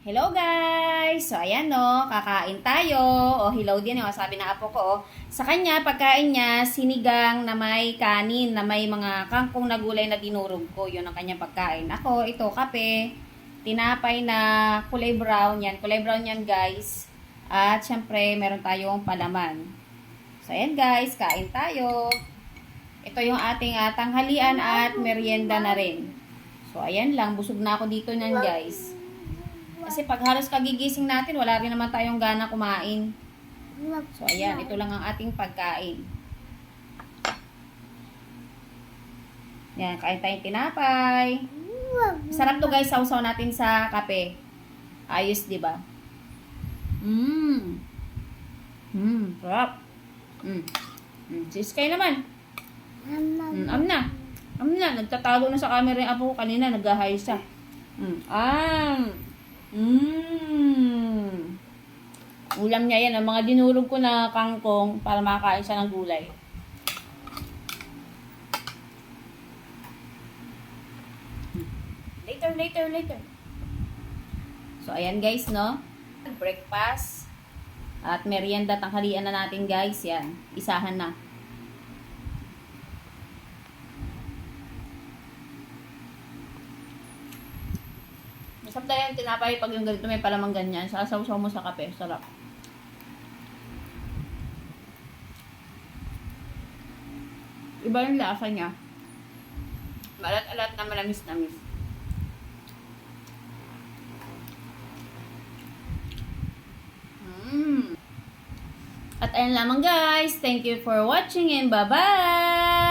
Hello guys! So ayan no, kakain tayo. O hello din yung sabi ng apo ko. Sa kanya, pagkain niya, sinigang na may kanin, na may mga kangkong na gulay na dinurog ko. Yun ang kanyang pagkain. Ako, ito, kape, tinapay na kulay brown yan. Kulay brown yan guys. At syempre, meron tayong palaman. So ayan guys, kain tayo. Ito yung ating tanghalian at merienda na rin. So ayan lang, busog na ako dito nyan guys. Kasi pag halos kagigising natin, wala rin naman tayong gana kumain. So, ayan. Ito lang ang ating pagkain. Yan. Kain tayong tinapay. Sarap to guys. Sausaw natin sa kape. Ayos, di ba? Sarap. Sis kayo naman. Am na. Nagtatago na sa camera yung apo ko kanina. Nag-ahay siya. Ulam niya yan. Ang mga dinurog ko na kangkong para makakain siya ng gulay. Later. So, ayan guys, no? Breakfast. At merienda, tanghalian na natin guys. Yan. Isahan na. Masarap talaga yung tinapay pag yung ganito may palamang ganyan. Sasaw-saw mo sa kape. Sarap. Iba yung lasa niya. Malat-alat na malamis-namis. At ayun lamang guys. Thank you for watching and bye-bye!